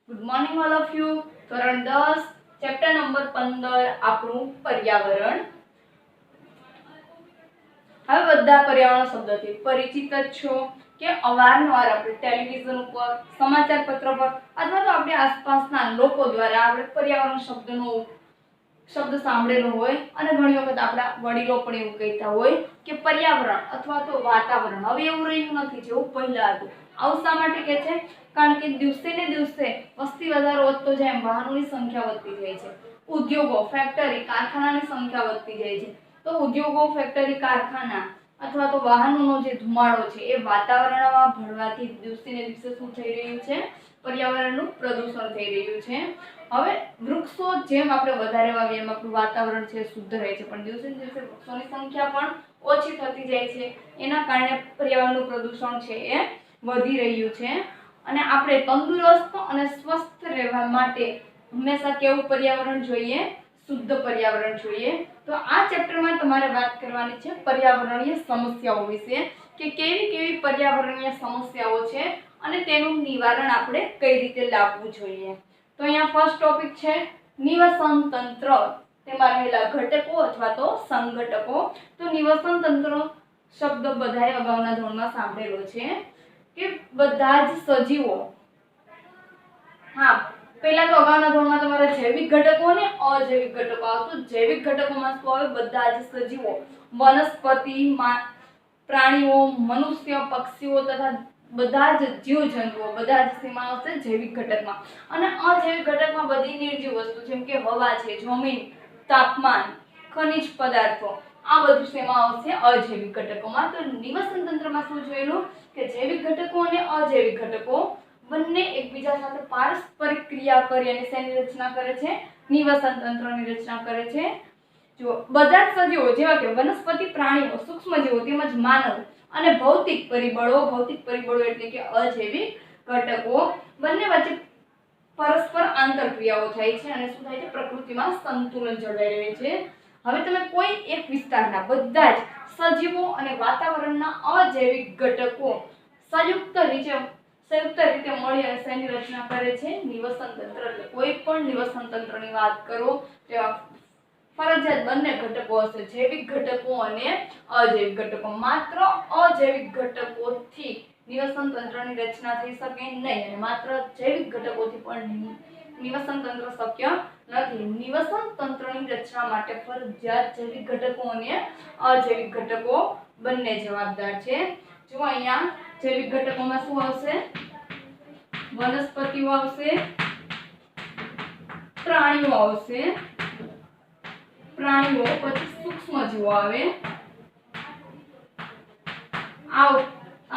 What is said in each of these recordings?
Good morning all of you. ધોરણ 10 chapter number 15 આપણું પર્યાવરણ. હવે બધા પર્યાવરણ શબ્દોથી પરિચિત જ છો કે અવારનવાર આપણે ટેલિવિઝન ઉપર, સમાચાર પત્ર પર અથવા તો આપણી આસપાસના લોકો દ્વારા આપણે પર્યાવરણ શબ્દ સાંભળેલો હોય અને ઘણી વખત આપણા વડીલો પણ એવું કહેતા હોય કે પર્યાવરણ અથવા તો વાતાવરણ હવે એવું રહ્યું નથી જેવું પહેલા હતું. આવું શા માટે કહે છે? કારણ કે દિવસે ને દિવસે વસ્તી વધારો વધતો જાય, વાહનોની સંખ્યા વધતી જાય છે, ઉદ્યોગો, ફેક્ટરી, કારખાનાની સંખ્યા વધતી જાય છે. તો ઉદ્યોગો, ફેક્ટરી, કારખાના અથવા તો વાહનોનો જે ધુમાડો છે એ વાતાવરણમાં ભળવાથી દિવસે ને દિવસે શું થઈ રહ્યું છે? પર્યાવરણનું પ્રદૂષણ થઈ રહ્યું છે. હવે વૃક્ષો જેમ આપણે વધારે વાવીએ એમ આપણું વાતાવરણ છે શુદ્ધ રહે છે, પણ દિવસે ને દિવસે વૃક્ષોની સંખ્યા પણ ઓછી થતી જાય છે. એના કારણે પર્યાવરણનું પ્રદૂષણ છે એ વધી રહ્યું છે. અને આપણે તંદુરસ્ત અને સ્વસ્થ રહેવા માટે હંમેશા કેવું પર્યાવરણ જોઈએ? શુદ્ધ પર્યાવરણ જોઈએ. તો આ ચેપ્ટરમાં તમારે વાત કરવાની છે પર્યાવરણીય સમસ્યાઓ વિશે કે કેવી કેવી પર્યાવરણીય સમસ્યાઓ છે અને તેનું નિવારણ આપણે કઈ રીતે લાવવું જોઈએ. તો અહીંયા ફર્સ્ટ ટોપિક છે નિવસન તંત્ર, તેમાં રહેલા ઘટકો અથવા તો સંઘટકો. તો નિવસન તંત્ર શબ્દ બધાએ અગાઉના ધોરણમાં સાંભળેલો છે કે બધા જ સજીવો, હા પહેલા તો અગાઉના ધોરણમાં તમારે જૈવિક ઘટકો અને અજૈવિક ઘટકો આવતું. જૈવિક ઘટકોમાં શું આવે? બધા જ સજીવો, વનસ્પતિ, પ્રાણીઓ, મનુષ્ય, પક્ષીઓ તથા બધા જ જીવજંતુઓ, બધા જ સીમા આવશે જૈવિક ઘટકમાં. અને અજૈવિક ઘટકમાં બધી નિર્જીવ વસ્તુ જેમ કે હવા છે, જમીન, તાપમાન, ખનિજ પદાર્થો, આ બધું શેમાં આવશે? અજૈવિક ઘટકોમાં. તો નિવસન તંત્રમાં શું જોયેલું કે જૈવિક ઘટકો અને અજૈવિક ઘટકો બંને એકબીજા સાથે પારસ્પરિક ક્રિયા કરી અને શેની રચના કરે છે? નિવસન તંત્રની રચના કરે છે. જો બધા જ સજીવો જેવા કે વનસ્પતિ, પ્રાણીઓ, સૂક્ષ્મજીવો તેમજ માનવ અને ભૌતિક પરિબળો એટલે કે અજૈવિક ઘટકો બંને વચ્ચે પરસ્પર આંતરક્રિયાઓ થાય છે અને શું થાય છે? પ્રકૃતિમાં સંતુલન જળવાઈ રહે છે. હવે તમે કોઈ એક વિસ્તારના બધા જ સજીવો અને વાતાવરણના અજૈવિક ઘટકો સંયુક્ત રીતે મળી અને શેની રચના કરે છે? નિવસન તંત્ર. એટલે કોઈ પણ નિવસન તંત્રની વાત કરો તો ફરજિયાત બંને ઘટકો હશે, જૈવિક ઘટકો અને અજૈવિક ઘટકો. માત્ર અજૈવિક ઘટકોથી નિવસન તંત્રની રચના થઈ શકે નહીં અને માત્ર જૈવિક ઘટકોથી પણ નિવસન તંત્ર શક્ય નથી. નિવસન તંત્રની રચના માટે ફરજિયાત જૈવિક ઘટકો અને અજૈવિક ઘટકો બંને જવાબદાર છે. જો અહીંયા જૈવિક ઘટકોમાં શું આવશે? વનસ્પતિઓ આવશે, પ્રાણીઓ આવશે, પછી સૂક્ષ્મજીવો આવે, આ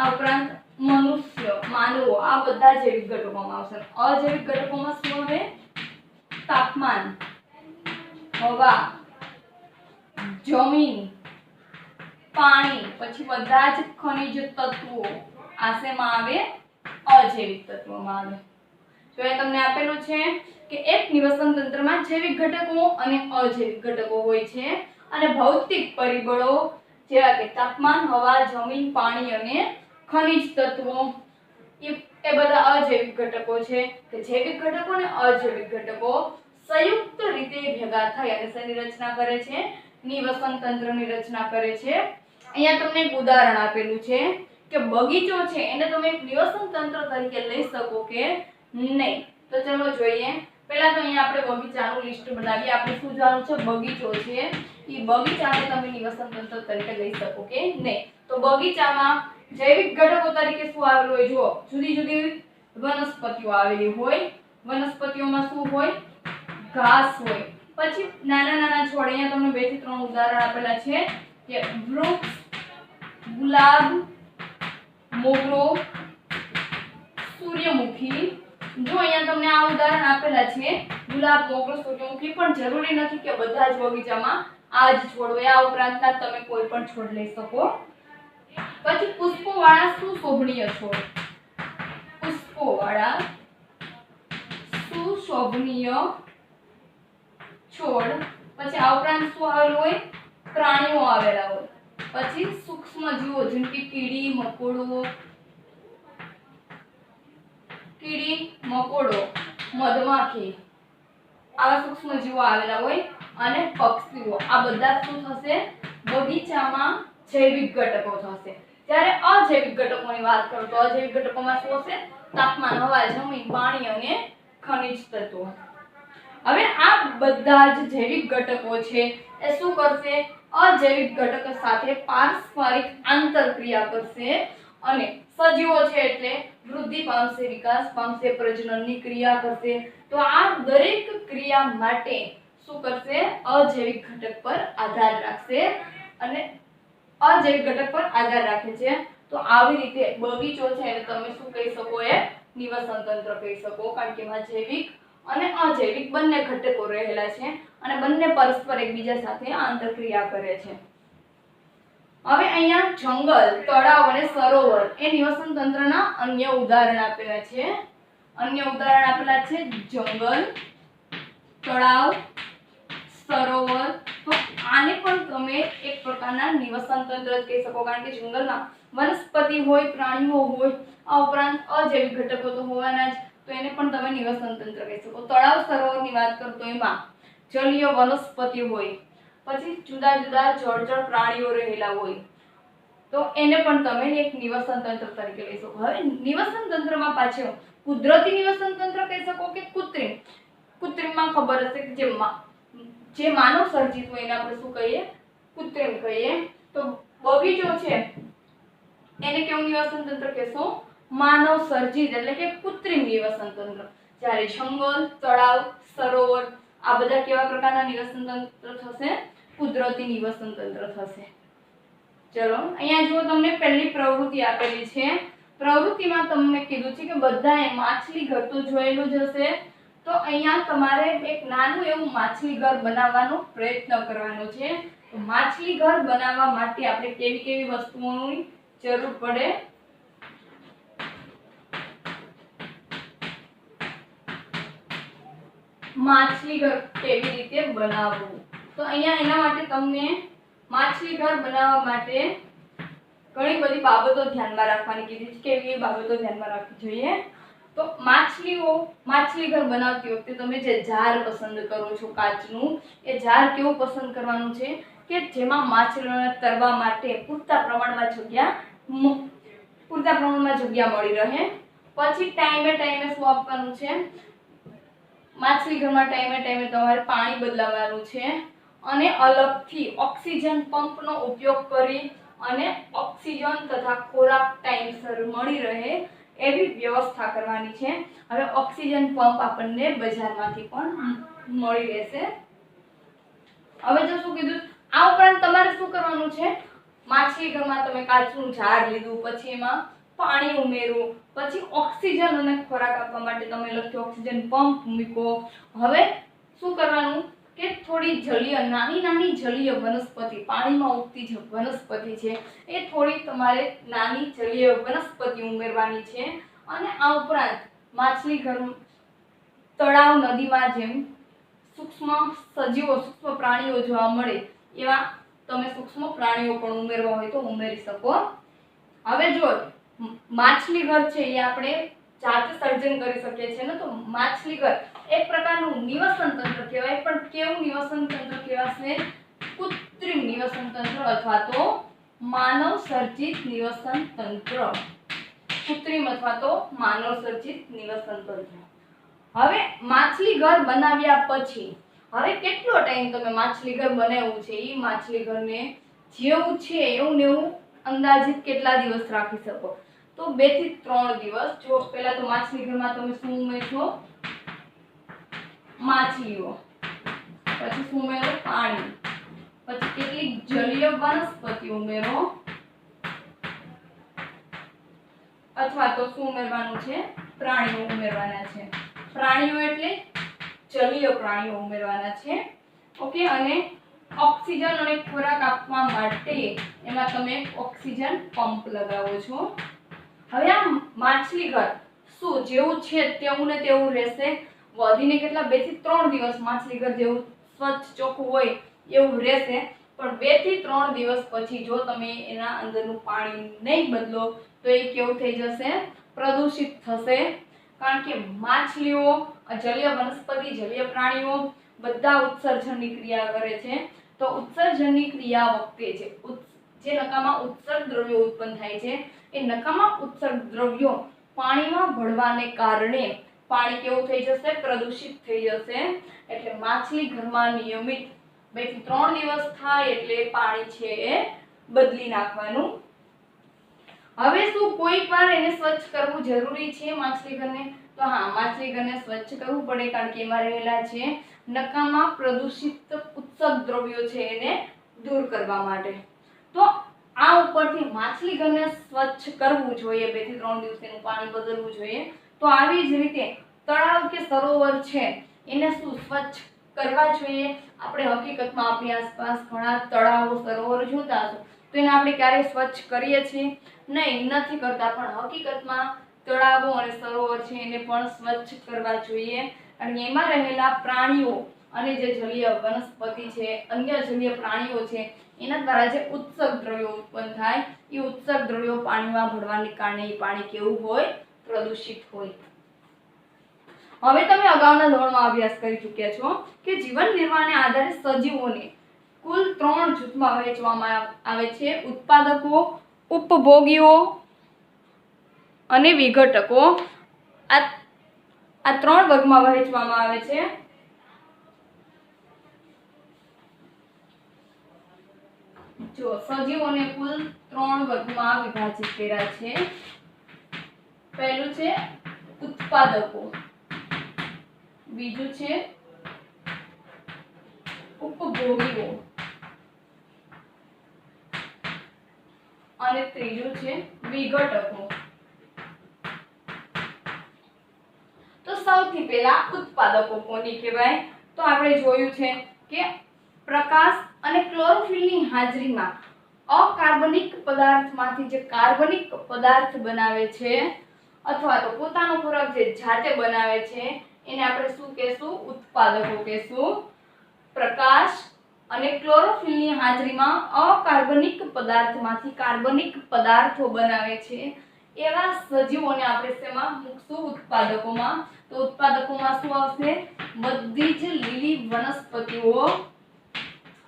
ઉપરાંત મનુષ્ય, માનવો, આ બધા જૈવિક ઘટકોમાં આવશે. અજૈવિક ઘટકોમાં શું આવે? તાપમાન, હવા, જમીન, પાણી, પછી બધા જ ખનિજ તત્વો. આ શેમાં આવે? અજૈવિક તત્વોમાં આવે. જો એ તમને આપેલું છે કે એક નિવસન તંત્રમાં જૈવિક ઘટકો અને અજૈવિક ઘટકો હોય છે અને ભૌતિક પરિબળો જેવા કે તાપમાન, હવા, જમીન, પાણી અને ખનિજ તત્વો એ બધા અજૈવિક ઘટકો છે. કે જૈવિક ઘટકો અને અજૈવિક ઘટકો સંયુક્ત રીતે ભેગા થઈ અને શેની રચના કરે છે? નિવસન તંત્રની રચના કરે છે. અહીંયા તમને એક ઉદાહરણ આપેલું છે કે બગીચો છે એને તમે એક નિવસન તંત્ર તરીકે લઈ શકો કે નહીં. તો ચલો જોઈએ. પહેલા તો અહીંયા આપણે બગીચાનું લિસ્ટ બનાવીએ. આપણે શું જોવાનું છે? બગીચો છે એ બગીચાને તમે નિવસન તંત્ર તરીકે લઈ શકો કે નહીં. તો બગીચામાં જૈવિક ઘટકો તરીકે શું આવેલું હોય? જુઓ, જુદી જુદી વનસ્પતિઓ આવેલી હોય. વનસ્પતિઓમાં શું હોય? ઘાસ હોય, પછી નાના નાના છોડ. અહીંયા તમને 2 થી 3 ઉદાહરણ આપેલા છે કે વૃક્ષ, ગુલાબ, મોગરો, સૂર્યમુખી. જો અહીંયા તમને આ ઉદાહરણ આપેલા છે ગુલાબ, મોગરો, સૂર્યમુખી, પણ જરૂરી નથી કે બધા જ બગીચામાં આ જ છોડ હોય. આ ઉપરાંતના તમે કોઈ પણ છોડ લઈ શકો. પછી પુષ્પોવાળા સુશોભનીય છોડ, પુષ્પોવાળા સુશોભનીય છોડ. પછી આ ઉપરાંત શું આવેલું હોય? પ્રાણીઓ આવેલા હોય. પછી સૂક્ષ્મજીવો જેમ કે કીડી, મકોડો, મધમાખી આવા સૂક્ષ્મ જીવો આવેલા હોય અને પક્ષીઓ આ બધા શું થશે બગીચામાં જૈવિક ઘટકો થશે। જ્યારે અજૈવિક ઘટકોની વાત કરું તો અજૈવિક ઘટકોમાં શું હશે તાપમાન હવા જમીન પાણી અને ખનિજ તત્વો। હવે આ બધા જ જૈવિક ઘટકો છે એ શું કરશે અજૈવિક ઘટકો સાથે પારસ્પરિક આંતરક્રિયા કરશે અને સજીવો છે એટલે વૃદ્ધિ પામશે વિકાસ પામશે પ્રજનનની ક્રિયા કરશે। તો આ દરેક ક્રિયા માટે શું કરશે અજૈવિક ઘટક પર આધાર રાખશે અને અજૈવિક ઘટક પર આધાર રાખે છે। તો આવી રીતે બગીચો છે એને તમે શું કહી શકો એ નિવસન તંત્ર કહી શકો કારણ કે એમાં જૈવિક અને અજૈવિક બંને ઘટકો રહેલા છે અને બંને પરસ્પર એકબીજા સાથે આંતરક્રિયા કરે છે। હવે અહીંયા જંગલ તળાવ અને સરોવર એ નિવસન તંત્રના અન્ય ઉદાહરણ આપેલા છે। અન્ય ઉદાહરણ આપેલા છે જંગલ તળાવ સરોવર। તો આને પણ તમે એક પ્રકારના નિવસન તંત્ર જ કહી શકો કારણ કે જંગલમાં વનસ્પતિ હોય પ્રાણીઓ હોય આ ઉપરાંત અજૈવિક ઘટકો તો હોવાના જ તો એને પણ તમે નિવસન તંત્ર કહી શકો। તળાવ સરોવરની વાત કરો તો એમાં જલીય વનસ્પતિ હોય પછી જુદા જુદા જળચર પ્રાણીઓ રહેલા હોય તો એને પણ તમે એક નિવસન તંત્ર તરીકે લઈ શકો। હવે નિવસન તંત્રમાં પાછળ કુદરતી નિવસન તંત્ર કહી શકો કે કૃત્રિમ। કૃત્રિમમાં ખબર હશે કે જે માનવ સર્જિત હોય એને આપણે શું કહીએ કૃત્રિમ કહીએ। તો બગીચો છે એને કેવું નિવસન તંત્ર કહેશો માનવ સર્જિત એટલે કે કૃત્રિમ નિવસન તંત્ર। જ્યારે જંગલ તળાવ સરોવર આ બધા કેવા પ્રકારના નિવસન તંત્ર થશે કુદરતી નિવસન તંત્ર થશે। ચલો અહીંયા જો તમને પહેલી પ્રવૃત્તિ આપેલી છે પ્રવૃત્તિમાં તમને કીધું છે કે બધાએ માછલી ઘર તો જોયેલું જ હશે તો અહીંયા તમારે એક નાનું એવું માછલી ઘર બનાવવાનો પ્રયત્ન કરવાનો છે। તો માછલી ઘર બનાવવા માટે આપણે કેવી કેવી વસ્તુઓની જરૂર પડે માછલી ઘર કેવી રીતે બનાવવું તો અહીંયા એના માટે તમને માછલી ઘર બનાવવા માટે ઘણી બધી બાબતો ધ્યાનમાં રાખવાની કીધી છે। કેવી બાબતો ધ્યાનમાં રાખવી જોઈએ તો માછલી ઘર બનાવતી વખતે તમે જે જાર પસંદ કરો છો કાચનું એ જાર કેવું પસંદ કરવાનું છે કે જેમાં માછલીઓને તરવા માટે પૂરતા પ્રમાણમાં જગ્યા મળી રહે। પછી ટાઈમે શું આપવાનું છે માછલી ઘરમાં ટાઈમે તમારે પાણી બદલાવવાનું છે અને અલગથી ઓક્સિજન પંપનો ઉપયોગ કરી અને ઓક્સિજન તથા ખોરાક ટાઈમસર મળી રહે એવી વ્યવસ્થા કરવાની છે। હવે ઓક્સિજન પંપ આપણને બજારમાંથી પણ મળી રહેશે। હવે જો શું કીધું આ ઉપરાંત તમારે શું કરવાનું છે માછલી ઘરમાં તમે કાચનું જાર લીધું પછી એમાં પાણી ઉમેરવું પછી ઓક્સિજન અને ખોરાક આપવા માટે તમે લખ્યું ઓક્સિજન પંપ મૂકો। હવે શું કરવાનું કે થોડી નાની જલીય વનસ્પતિ પાણીમાં ઉગતી જે વનસ્પતિ છે એ થોડી તમારે નાની જલીય વનસ્પતિ ઉમેરવાની છે અને આ ઉપરાંત માછલી ઘર તળાવ નદીમાં જેમ સૂક્ષ્મ સજીવો સૂક્ષ્મ પ્રાણીઓ જોવા મળે એવા તમે સૂક્ષ્મ પ્રાણીઓ પણ ઉમેરવા હોય તો ઉમેરી શકો। હવે જો માછલી ઘર છે એ આપણે જાતે સર્જન કરી શકીએ છીએ ને તો માછલી ઘર એક પ્રકારનું નિવસન તંત્ર કહેવાય પણ કેવું નિવસન તંત્ર કહેવાશે કૃત્રિમ નિવસન તંત્ર અથવા તો માનવ સર્જિત નિવસન તંત્ર। કૃત્રિમ અથવા તો માનવ સર્જિત નિવસન તંત્ર। હવે માછલી ઘર બનાવ્યા પછી હવે કેટલો ટાઈમ તમે માછલી ઘર બનાવ્યું છે એ માછલી ઘરને જેવું છે એવું ને એવું અંદાજિત કેટલા દિવસ રાખી શકો તો 2 થી 3 દિવસ। જો પહેલા તો માછલી ઘરમાં તમે શું ઉમેરશો માછલીઓ પછી શું ઉમેરો પાણી પછી કેટલીક જલીય વનસ્પતિ ઉમેરો અથવા તો શું ઉમેરવાનું છે પ્રાણીઓ ઉમેરવાના છે। પ્રાણીઓ એટલે જલીય પ્રાણીઓ ઉમેરવાના છે ઓકે। અને ઓક્સિજન અને ખોરાક આપવા માટે એમાં તમે ઓક્સિજન પંપ લગાવો છો। હવે આ માછલી ઘર શું જેવું છે તેવું ને તેવું રહેશે વધીને કેટલા 2 થી 3 દિવસ માછલી ઘર જેવું સ્વચ્છ ચોખ્ખું હોય એવું રહેશે પણ 2 થી 3 દિવસ પછી જો તમે એના અંદરનું પાણી નહીં બદલો તો એ કેવું થઈ જશે પ્રદૂષિત થશે કારણ કે માછલીઓ, જલીય વનસ્પતિ, જલીય પ્રાણીઓ બધા ઉત્સર્જનની ક્રિયા કરે છે. તો ઉત્સર્જનની ક્રિયા વખતે જે નકામા ઉત્સર્ગ દ્રવ્યો ઉત્પન્ન થાય છે એ નકામા ઉત્સર્ગ દ્રવ્યો પાણીમાં ભળવાને કારણે પાણી કેવું થઈ જશે? પ્રદૂષિત થઈ જશે. એટલે માછલી ઘરમાં નિયમિત 2 થી 3 દિવસ થાય એટલે પાણી છે એ બદલી નાખવાનું. હવે શું કોઈક વાર એને સ્વચ્છ કરવું જરૂરી છે માછલી ઘરને? તો હા, માછલી ઘરને સ્વચ્છ કરવું પડે, કારણ કે એમાં રહેલા છે નકામા પ્રદૂષિત ઉત્સર્ગ દ્રવ્યો છે એને દૂર કરવા માટે. તો આ ઉપરથી માછલી ઘરને સ્વચ્છ કરવું જોઈએ, 2 થી 3 દિવસ એનું પાણી બદલવું જોઈએ. તો આવી જ રીતે તળાવ કે સરોવર છે એને શું સ્વચ્છ કરવા જોઈએ? આપણે હકીકતમાં આપણી આસપાસ ઘણા તળાવો, સરોવરો જોતા હશો, તો એને આપણે ક્યારે સ્વચ્છ કરીએ છીએ? નહીં, નથી કરતા. પણ હકીકતમાં તળાવો અને સરોવર છે એને પણ સ્વચ્છ કરવા જોઈએ, અને એમાં રહેલા પ્રાણીઓ અને જે જલીય વનસ્પતિ છે, અન્ય જલીય પ્રાણીઓ છે, એના દ્વારા જે ઉત્સર્ગ દ્રવ્યો ઉત્પન્ન થાય એ ઉત્સર્ગ દ્રવ્યો પાણીમાં ભળવાને કારણે એ પાણી કેવું હોય? પ્રદૂષિત હોય. હવે તમે અગાઉના ધોરણમાં અભ્યાસ કરી ચૂક્યા છો કે જીવન નિર્વાહને આધારે સજીવોને કુલ 3 જૂથમાં વહેંચવામાં આવે છે: ઉત્પાદકો, ઉપભોગીઓ અને વિઘટકો. આ 3 વર્ગમાં વહેંચવામાં આવે છે. જો સજીવોને કુલ 3 વર્ગમાં વિભાજિત કર્યા છે. પહેલું છે ઉત્પાદકો, બીજું છે ઉપભોગીઓ અને ત્રીજું છે વિઘટકો. તો સૌથી પહેલા ઉત્પાદકો કોને કહેવાય? તો આપણે જોયું છે કે પ્રકાશ અને ક્લોરોફિલની હાજરીમાં અકાર્બનિક પદાર્થમાંથી જે કાર્બનિક પદાર્થ બનાવે છે અથવા તો પોતાનો ખોરાક જે જાતે બનાવે છે એને આપણે શું કહેશું? ઉત્પાદકો કહેશું. પ્રકાશ અને ક્લોરોફિલની હાજરીમાં અકાર્બનિક પદાર્થમાંથી કાર્બનિક પદાર્થો બનાવે છે એવા સજીવોને આપણે શેમાં મૂકશું? ઉત્પાદકોમાં. તો ઉત્પાદકોમાં શું આવશે? બધી જ લીલી વનસ્પતિઓ,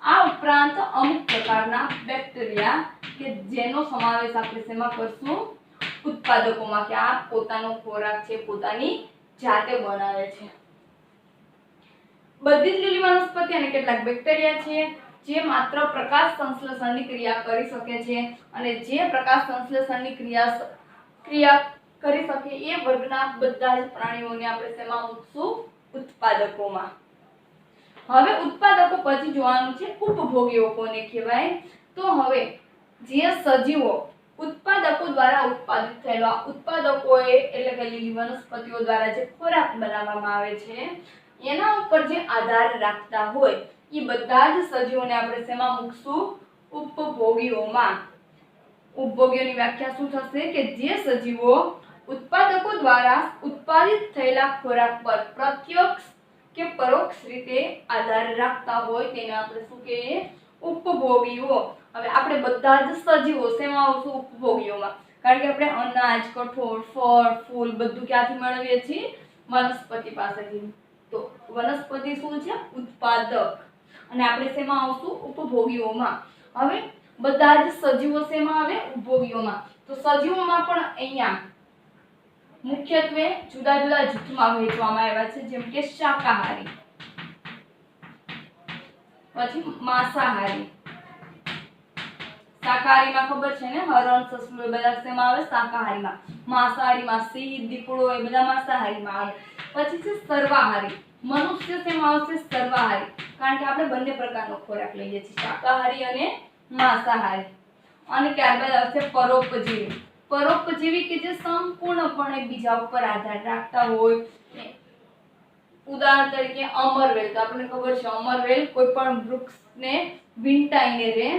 આ ઉપરાંત અમુક પ્રકારના બેક્ટેરિયા કે જેનો સમાવેશ આપણે શેમાં કરશું? ઉત્પાદકોમાં, કે આ પોતાનો ખોરાક છે પોતાની જાતે બનાવે છે. બધી જ લીલી વનસ્પતિ અને કેટલાક બેક્ટેરિયા છે જે માત્ર પ્રકાશ સંશ્લેષણની ક્રિયા કરી શકે છે, અને જે પ્રકાશ સંશ્લેષણની ક્રિયા કરી શકે એ વર્ગના બધા જ પ્રાણીઓને આપણે શેમાં મૂકશું? ઉત્પાદકોમાં. હવે ઉત્પાદકો પછી જોવાનું છે ઉપભોગીઓ કોને કહેવાય? તો હવે જે સજીવો ઉત્પાદકો દ્વારા ઉત્પાદિત થયેલા ઉત્પાદકોએ એટલે કે લીલી વનસ્પતિઓ દ્વારા જે ખોરાક બનાવવામાં આવે છે એના ઉપર જે આધાર રાખતા હોય એ બધા જ સજીવોને આપણે શેમાં મૂકશું? ઉપભોગીઓમાં. ઉપભોગીઓની વ્યાખ્યા શું થશે? કે જે સજીવો ઉત્પાદકો દ્વારા ઉત્પાદિત થયેલા ખોરાક પર પ્રત્યક્ષ કે પરોક્ષ રીતે આધાર રાખતા હોય તેને આપણે શું કહીએ? ઉપભોગીઓ. હવે આપણે બધા જ સજીવો શેમાં આવશું? ઉપભોગીઓમાં. કારણ કે આપણે અનાજ, કઠોળ, ફળ, ફૂલ બધું ક્યાંથી મેળવીએ છીએ? વનસ્પતિ પાસેથી. તો વનસ્પતિ શું છે? ઉત્પાદક. અને આપણે શેમાં આવશું? ઉપભોગીઓમાં. હવે બધા જ સજીવો શેમાં આવે? ઉપભોગીઓમાં. તો સજીવોમાં પણ અહીંયા મુખ્યત્વે જુદા જુદા જૂથમાં વહેંચવામાં આવ્યા છે, જેમ કે શાકાહારી, પછી માંસાહારી. શાકાહારીમાં ખબર છે ને, હરણ, સસલું એ બધા શેમાં આવે? શાકાહારીમાં. માંસાહારીમાં સિંહ, દીપડો એ બધા માંસાહારીમાં આવે. પછી છે સર્વાહારી. મનુષ્ય શેમાં આવશે? સર્વાહારી. કારણ કે આપણે બંને પ્રકારનો ખોરાક લઈએ છીએ, શાકાહારી અને માંસાહારી. અને ત્યારબાદ આવશે પરોપજીવી. પરોપજીવી કે જે સંપૂર્ણપણે બીજા ઉપર આધાર રાખતા હોય. ઉદાહરણ તરીકે અમરવેલ. તો આપણને ખબર છે અમરવેલ કોઈ પણ વૃક્ષને વીંટાઈને રહે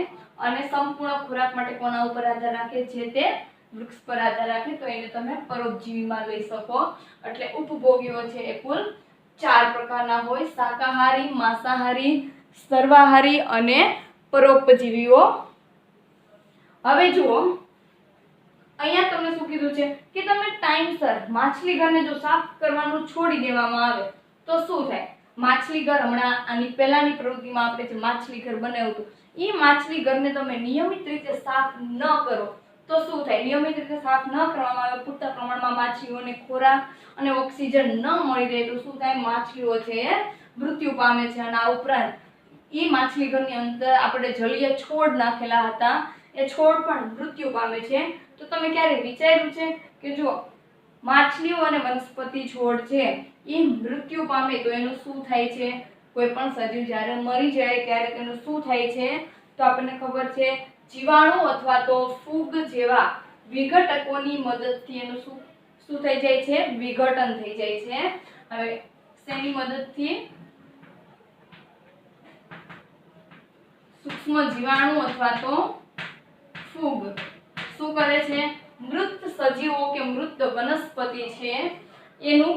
અને સંપૂર્ણ ખોરાક માટે કોના ઉપર આધાર રાખે છે? તે વૃક્ષ પર આધાર રાખે. તો એને તમે પરોપજીવીમાં લઈ શકો. એટલે ઉપભોગીઓ છે એ કુલ 4 પ્રકારના હોય: શાકાહારી, માંસાહારી, સર્વાહારી અને પરોપજીવીઓ. હવે જુઓ, અહીંયા તમને શું કીધું છે કે તમે ટાઈમસર માછલી ઘરને જો સાફ કરવાનું છોડી દેવામાં આવે તો શું થાય? માછલી ઘર હમણાં આની પહેલાની પ્રવૃત્તિમાં આપણે જે માછલી ઘર બનાવ્યું હતું એ માછલી ઘરને તમે નિયમિત રીતે સાફ ન કરો તો શું થાય? નિયમિત રીતે સાફ ન કરવામાં આવે, પૂરતા પ્રમાણમાં માછલીઓને ખોરાક અને ઓક્સિજન ન મળી રહે તો શું થાય? માછલીઓ છે એ મૃત્યુ પામે છે. અને આ ઉપરાંત એ માછલી ઘરની અંદર આપણે જલીય છોડ નાખેલા હતા એ છોડ પણ મૃત્યુ પામે છે. તો તમે ક્યારે વિચાર્યું છે કે જો માછલીઓ અને વનસ્પતિ છોડ છે એ મૃત્યુ પામે તો એનું શું થાય છે? કોઈ પણ સજીવ જ્યારે મરી જાય ત્યારે તેનું શું થાય છે? તો આપણને ખબર છે જીવાણુ અથવા તો ફૂગ જેવા વિઘટકોની મદદથી એનું શું થઈ જાય છે? વિઘટન થઈ જાય છે. હવે શેની મદદથી? સૂક્ષ્મ જીવાણુ અથવા તો ફૂગ શું કરે છે? મૃત સજીવો કે મૃત વનસ્પતિ છે એનું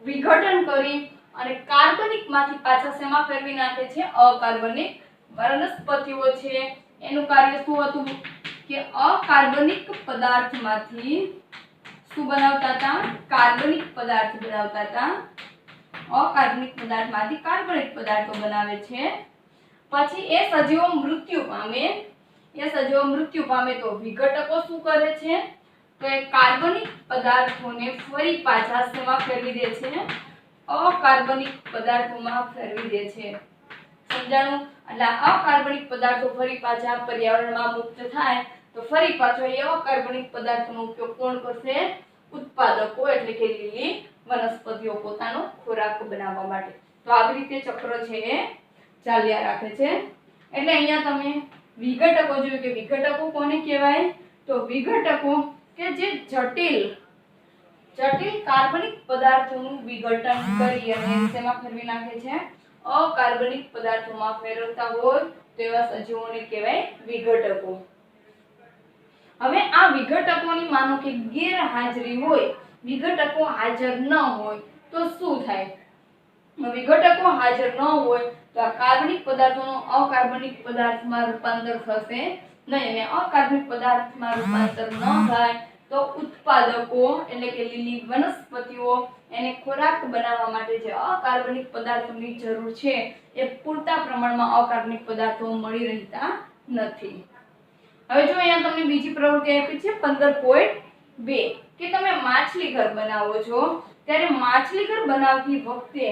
વિઘટન કરી અને કાર્બનિક માંથી પાછા શેમાં ફેરવી નાખે છે? અકાર્બનિક. વનસ્પતિઓ છે એનું કાર્ય શું હતું કે અકાર્બનિક પદાર્થમાંથી શું બનાવતા હતા? કાર્બનિક પદાર્થ બનાવતા હતા. અકાર્બનિક પદાર્થમાંથી કાર્બનિક પદાર્થો બનાવે છે. પછી એ સજીવો મૃત્યુ પામે તો વિઘટકો શું કરે છે? તો એ કાર્બનિક પદાર્થોને ફરી પાછા શેમાં ફેરવી દે છે? અકાર્બનિક પદાર્થોમાં ફેરવી દે છે. સમજાણું? એટલે અકાર્બનિક પદાર્થો ફરી પાછા પર્યાવરણમાં મુક્ત થાય તો ફરી પાછો એ અકાર્બનિક પદાર્થોનો ઉપયોગ કોણ કરશે? ઉત્પાદકો એટલે કે લીલી વનસ્પતિઓ પોતાનો ખોરાક બનાવવા માટે. તો આવી રીતે ચક્ર છે એ ચાલ્યા રાખે છે. એટલે અહીંયા તમે વિઘટકો જોયું કે વિઘટકો કોને કહેવાય? તો વિઘટકો કે જે જટિલ કાર્બનિક પદાર્થોનું વિઘટન કરી અને શેમાં ફેરવી નાખે છે? અકાર્બનિક પદાર્થોમાં ફેરવતા હોય તેવા સજીવોને કહેવાય વિઘટકો. હવે આ વિઘટકોની માનો કે ગેરહાજરી હોય, વિઘટકો હાજર ન હોય તો શું થાય? વિઘટકો હાજર ન હોય તો આ કાર્બનિક પદાર્થોનું અકાર્બનિક પદાર્થમાં રૂપાંતર થશે નહીં. અને અકાર્બનિક પદાર્થમાં રૂપાંતર ન થાય તો ઉત્પાદકો એટલે કે લીલી વનસ્પતિઓ એને ખોરાક બનાવવા માટે જે અકાર્બનિક પદાર્થોની જરૂર છે એ પૂરતા પ્રમાણમાં અકાર્બનિક પદાર્થો મળી રહેતા નથી. હવે જો અહીંયા તમને બીજી પ્રવૃત્તિ આપી છે 15.2 કે તમે માછલી ઘર બનાવો છો ત્યારે માછલી ઘર બનાવતી વખતે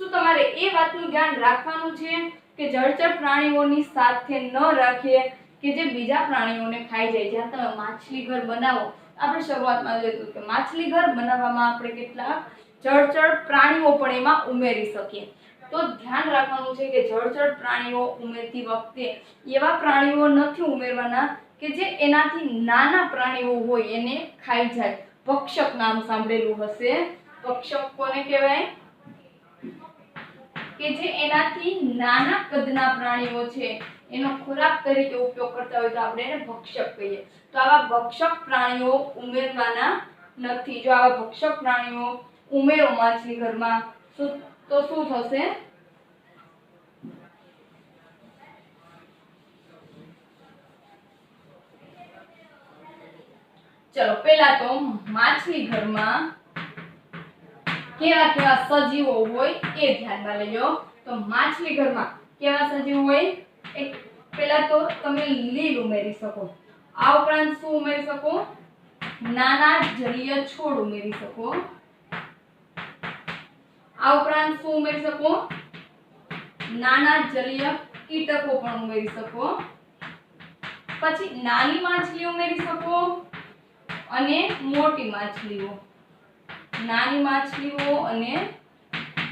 શું તમારે એ વાતનું ધ્યાન રાખવાનું છે કે જળચર પ્રાણીઓની સાથે ન રાખીએ કે જે બીજા પ્રાણીઓને ખાઈ જાય? જ્યાં તમે માછલી ઘર બનાવો, આપણે શરૂઆતમાં જોયું કે માછલી ઘર બનાવવામાં આપણે કેટલાક જળચર પ્રાણીઓ પણ એમાં ઉમેરી શકીએ. તો ધ્યાન રાખવાનું છે કે જળચર પ્રાણીઓ ઉમેરતી વખતે એવા પ્રાણીઓ નથી ઉમેરવાના કે જે એનાથી નાના પ્રાણીઓ હોય એને ખાઈ જાય. ભક્ષક નામ સાંભળેલું હશે. ભક્ષક કોને કહેવાય? કે જે એનાથી નાના કદના પ્રાણીઓ છે એનો ખોરાક તરીકે ઉપયોગ કરતા હોય તો આપણે એને ભક્ષક કહીએ. તો આવા ભક્ષક પ્રાણીઓ ઉમેરવાના નથી. જો આવા ભક્ષક પ્રાણીઓ ઉમેરો માછલી ઘરમાં તો શું થશે? ચલો પહેલા તો માછલી ઘરમાં કેવા કેવા સજીવો હોય એ ધ્યાનમાં લેજો. તો માછલી ઘરમાં કેવા સજીવો હોય? એક પહેલા તો તમે લીલ ઉમેરી શકો. આ ઉપરાંત શું ઉમેરી શકો? નાના જલીય છોડ ઉમેરી શકો. આ ઉપરાંત શું ઉમેરી શકો? નાના જલીય કીટકો પણ ઉમેરી શકો. પછી નાની માછલી ઉમેરી શકો અને મોટી માછલીઓ. નાની માછલીઓ અને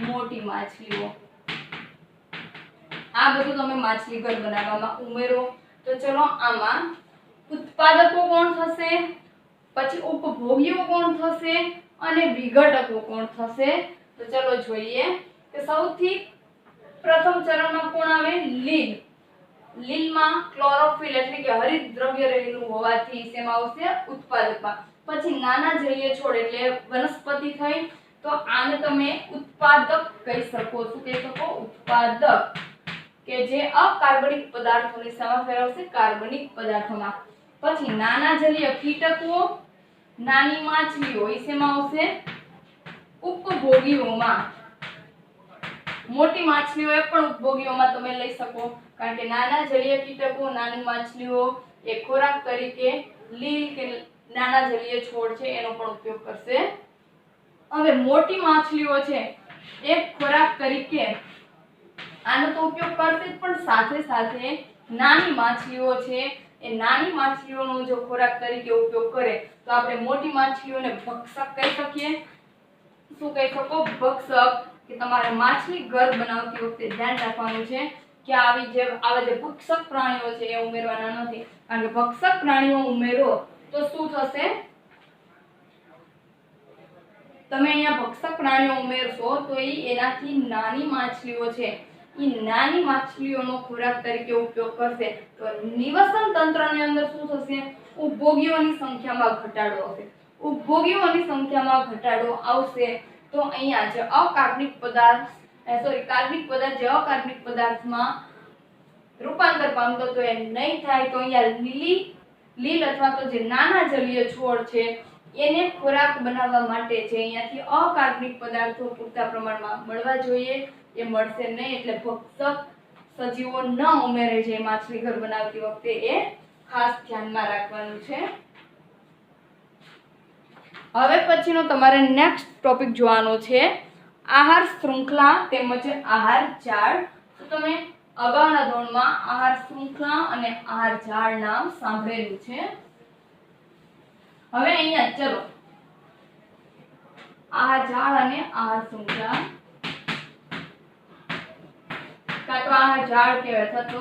મોટી માછલીઓ આ બધું તમે માછલી ઘર બનાવવામાં ઉમેરો. તો ચલો આમાં ઉત્પાદકો કોણ થશે? પછી ઉપભોગીઓ કોણ થશે? અને વિઘટકો કોણ થશે? તો ચલો જોઈએ કે સૌથી પ્રથમ ચરણમાં કોણ આવે? લીલ. લીલમાં ક્લોરોફિલ એટલે કે હરિત દ્રવ્ય રહેલું હોવાથી શેમાં આવશે? ઉત્પાદકમાં. પછી નાના જલીય છોડ એટલે વનસ્પતિ થઈ તો આને તમે ઉત્પાદક કહી શકો. શું કહી શકો? ઉત્પાદક. કે જે અકાર્બનિક પદાર્થોને શેમાં ફેરવશે? કાર્બનિક પદાર્થોમાં. પછી નાના જલીય કીટકો નાની માછલીઓ એ શેમાં આવશે? ઉપભોગીઓમાં. મોટી માછલીઓ એ પણ ઉપભોગીઓમાં તમે લઈ શકો, કારણ કે નાના જલીય કીટકો, નાની માછલીઓ એ ખોરાક તરીકે લીલ કે નાના જલીય છોડ છે એનો પણ ઉપયોગ કરશે. હવે મોટી માછલીઓ છે એ ખોરાક તરીકે આનો તો ઉપયોગ કરશે જ, પણ સાથે સાથે નાની માછલીઓ છે એ નાની માછલીઓનો જો ખોરાક તરીકે ઉપયોગ કરે તો આપણે મોટી માછલીઓને ભક્ષક કહી શકીએ. શું કહી શકો? ભક્ષક. કે તમારે માછલી ઘર બનાવતી વખતે ધ્યાન રાખવાનું છે કે આવા જે ભક્ષક પ્રાણીઓ છે એ ઉમેરવાના નથી, કારણ કે ભક્ષક પ્રાણીઓ ઉમેરો તો શું થશે? તમે અહીંયા ભક્ષક પ્રાણીઓ ઉમેરશો તો એનાથી નાની માછલીઓ છે એ નાની માછલીઓનો ખોરાક તરીકે ઉપયોગ કરશે, તો નિવસન તંત્રની અંદર શું થશે? ઉપભોગીઓની સંખ્યામાં ઘટાડો આવશે. ઉપભોગીઓની સંખ્યામાં ઘટાડો આવશે તો અહીંયા જે કાર્બનિક પદાર્થ જે અકાર્બનિક પદાર્થમાં રૂપાંતર પામતો તો એ નહીં થાય, તો અહીંયા લીલ અથવા તો જે નાના જલીય છોડ છે એને ખોરાક બનાવવા માટે જે અહીંયાથી અકાર્બનિક પદાર્થો પૂરતા પ્રમાણમાં મળવા જોઈએ એ મળશે નહીં, એટલે ભક્ષક સજીવો ન ઉમેરે છે માછલી ઘર બનાવતી વખતે એ ખાસ ધ્યાનમાં રાખવાનું છે. હવે પછીનો તમારે નેક્સ્ટ ટોપિક જોવાનો છે આહાર શૃંખલા તેમજ આહાર જાળ. તો તમે અગાઉના ધોરણમાં આહાર શૃંખલા અને આહાર જાળ નામ સાંભળેલું છે. હવે અહીંયા ચલો આહાર જાળ અને આહાર શૃંખલા, કાં તો આહાર જાળ કહેવાય અથવા તો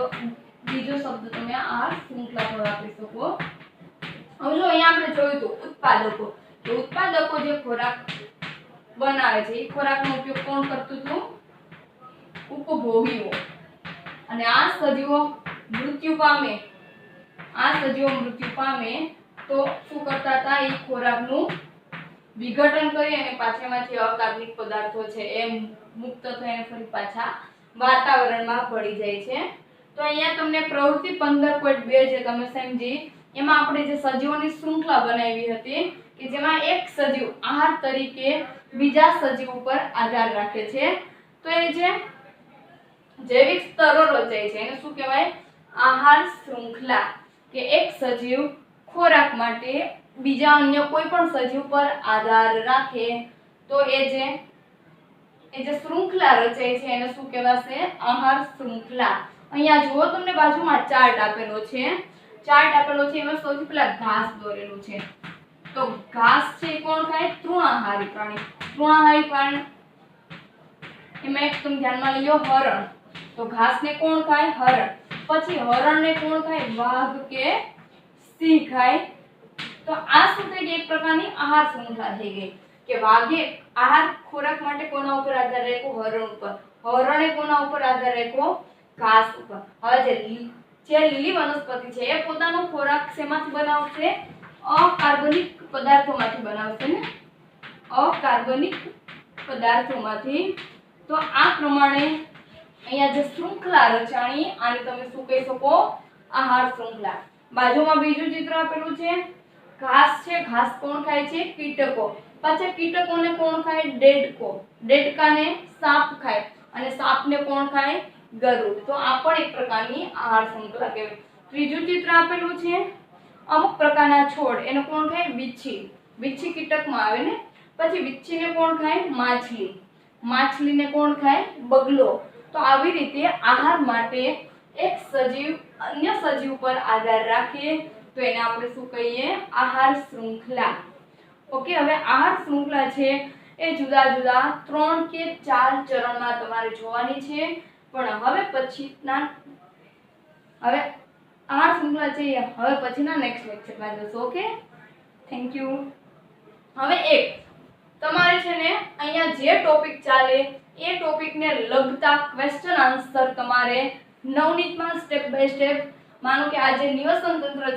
બીજો શબ્દ તમે આહાર શૃંખલા પર વાપરી શકો. હવે જો અહીંયા આપણે જોયું તો ઉત્પાદકો, તો ઉત્પાદકો જે ખોરાક બનાવે છે એ ખોરાકનો ઉપયોગ કોણ કરતું હતું? ઉપભોગીઓ. અને આ સજીવો મૃત્યુ પામે તો શું કરતા હતા? એ ખોરાકનું વિઘટન કરી અને પાછળમાંથી અકાર્બનિક પદાર્થો છે એ મુક્ત થઈને ફરી પાછા વાતાવરણમાં ભળી જાય છે. તો અહીંયા તમને પ્રવૃત્તિ 15.2 જે તમે સમજી એમાં આપણે જે સજીવોની શૃંખલા બનાવી હતી કે જેમાં એક સજીવ આહાર તરીકે બીજા સજીવ ઉપર આધાર રાખે છે, તો એ જે જૈવિક સ્તરો રચાય છે એને શું કહેવાય? આહાર શૃંખલા. કે એક સજીવ ખોરાક માટે બીજા અન્ય કોઈ પણ સજીવ પર આધાર રાખે તો એ જે શૃંખલા રચાય છે એને શું કહેવાશે? આહાર શૃંખલા. અહીંયા જુઓ તમને બાજુમાં ચાર્ટ આપેલો છે, એમાં સૌથી પહેલા ઘાસ દોરેલું છે. તો ઘાસ છે એ કોણ ખાય? તૃણાહારી પ્રાણી. તૃણાહારી પ્રાણી એમાં એક તમે ધ્યાનમાં લઈ લો હરણ. તો ઘાસને કોણ ખાય? હરણ. પછી હરણને કોણ ખાય? વાઘ કે સિંહ ખાય. તો આ શું થઈ ગઈ? એક પ્રકારની આહાર શૃંખલા થઈ ગઈ કે વાઘે આહાર ખોરાક માટે કોના ઉપર આધાર રાખ્યો? હરણ ઉપર. હરણે કોના ઉપર આધાર રાખ્યો? ઘાસ ઉપર. હવે જે લીલી વનસ્પતિ છે એ પોતાનો ખોરાક શેમાંથી બનાવશે? અકાર્બનિક પદાર્થોમાંથી બનાવશે ને, અકાર્બનિક પદાર્થોમાંથી. તો આ પ્રમાણે અહીંયા જે શૃંખલા રચાણી આને તમે શું કહી શકો? આહાર શૃંખલા. બાજુમાં બીજું ચિત્ર આપેલું છે, ઘાસ છે. ઘાસ કોણ ખાય છે? કીટકો. પાછા કીટકોને કોણ ખાય? દેડકો. દેડકાને સાપ ખાય અને સાપને કોણ ખાય? ગરુડ. તો આ પણ એક પ્રકારની આહાર શૃંખલા કહેવાય. ત્રીજું ચિત્ર આપેલું છે અમુક પ્રકારના છોડ, એને કોણ ખાય? વીછી. વીછી કીટકમાં આવે ને. પછી વીછીને કોણ ખાય? માછલી. માછલીને કોણ ખાય? બગલો. તો આવી રીતે આહાર માટે એક સજીવ અન્ય સજીવ પર આધાર રાખે તો એને આપણે શું કહીએ? આહાર શૃંખલા. ઓકે. હવે આહાર શૃંખલા છે એ જુદા જુદા 3 કે 4 ચરણમાં તમારે જોવાની છે, પણ હવે પછીના આહાર શૃંખલા છે હવે પછીના નેક્સ્ટ લેક્ચરમાં જોશું. Okay, thank you. હવે એક તમારે છે ને અહીંયા જે ટોપિક ચાલે એ ટોપિકને લગતા ક્વેશ્ચન આન્સર તમારે નવનીતમાં સ્ટેપ બાય સ્ટેપ, માનો કે આજે નિવસન તંત્ર